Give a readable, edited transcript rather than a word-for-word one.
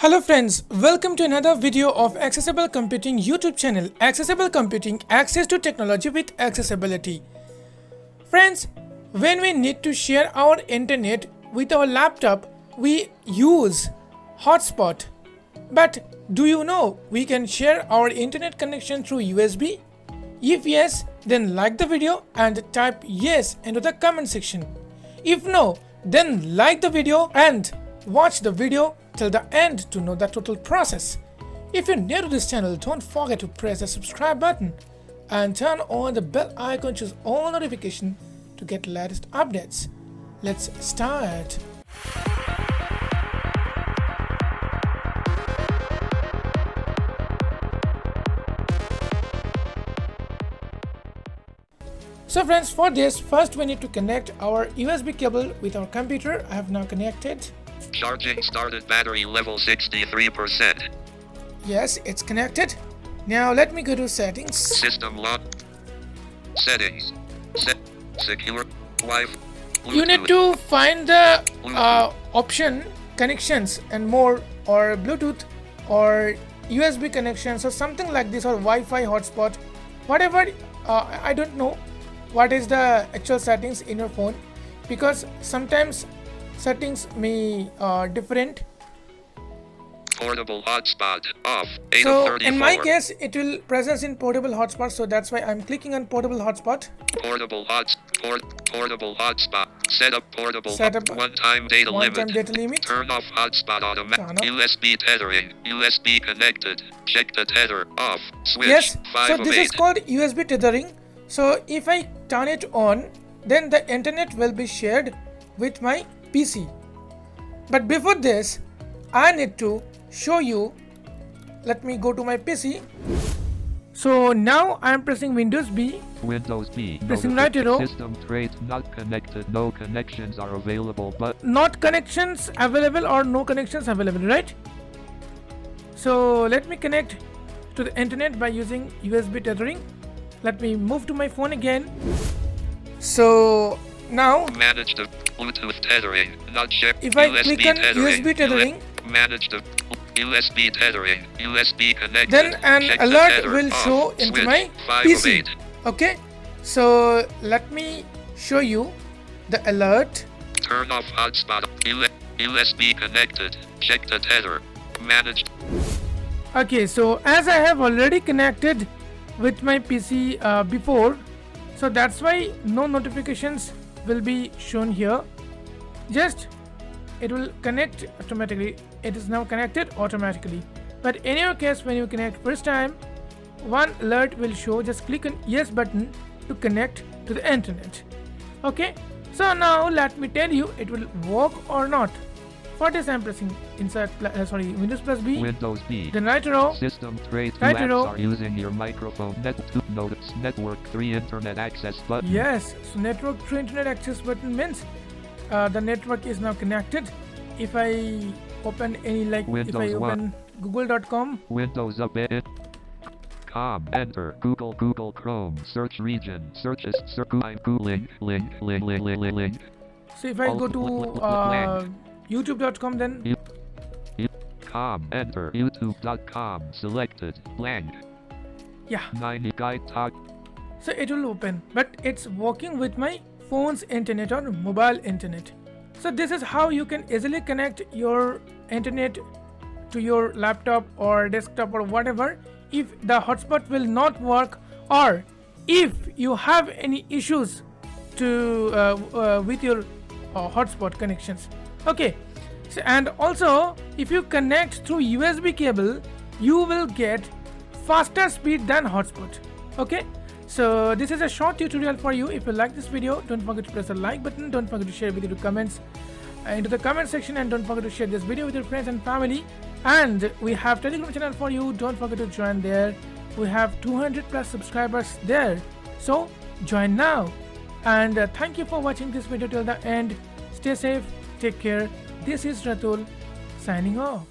Hello friends, welcome to another video of Accessible Computing YouTube channel. Accessible Computing, access to technology with accessibility. Friends, when we need to share our internet with our laptop, we use hotspot. But do you know we can share our internet connection through USB? If yes, then like the video and type yes into the comment section. If no, then like the video and watch the video till the end to know the total process. If you're new to this channel, don't forget to press the subscribe button and turn on the bell icon, choose all notification to get latest updates. Let's start. So friends, for this, first we need to connect our USB cable with our computer. I have now connected. Charging started, battery level 63%. Yes, it's connected. Now let me go to settings. System lock. Settings. Secure. Wi-Fi. You need to find the option connections and more, or Bluetooth or USB connections or something like this, or Wi-Fi hotspot, whatever. I don't know what is the actual settings in your phone, because sometimes settings may different. Portable hotspot off. So in my case it will presence in portable hotspot, so that's why I'm clicking on portable hotspot. Portable hotspot. Set up portable one-time data limit. Turn off hotspot automatic. USB tethering. USB connected. Check the tether off. Switch. Yes. 5 so of this 8. is called USB tethering. So if I turn it on, then the internet will be shared with my PC. But before this, I need to show you. Let me go to my PC. So now I am pressing Windows B. Windows B. Pressing right arrow. System trait not connected. No connections are available. But not connections available or no connections available, right? So let me connect to the internet by using USB tethering. Let me move to my phone again. So now manage the Bluetooth tethering. Not check. If I USB click on tethering. USB tethering, manage the USB tethering. USB connected. then an Check alert the will off. show into Switch. my 5 of PC. 8. Okay, so let me show you the alert. Turn off hotspot. USB connected. Check the tether. Managed. Okay, so as I have already connected with my PC before, so that's why no notifications will be shown here. Just it will connect automatically. It is now connected automatically. But in your case, when you connect first time, one alert will show. Just click on yes button to connect to the internet. Okay, so now let me tell you it will work or not. For this I'm pressing Windows plus B. Windows B. Then right arrow. System trait. Right Two arrow. apps are using your microphone. Network 3 internet access button. Yes, so network through internet access button means the network is now connected. If I open any, like Windows if I open google.com, Windows up it. Com. Enter. Google Chrome. Search region. Searches. Link. so if I go to youtube.com, then Com. Enter. youtube.com. Selected. Blank. yeah, 90 guide talk. so it will open, but it's working with my phone's internet or mobile internet. So this is how you can easily connect your internet to your laptop or desktop or whatever if the hotspot will not work, or if you have any issues to with your hotspot connections. Okay, so, and also if you connect through USB cable, you will get faster speed than hotspot. Okay, so this is a short tutorial for you. If you like this video, don't forget to press the like button, don't forget to share with your comments into the comment section, and don't forget to share this video with your friends and family. And we have Telegram channel for you, don't forget to join there. We have 200 plus subscribers there, so join now. And thank you for watching this video till the end. Stay safe, take care. This is Ratul signing off.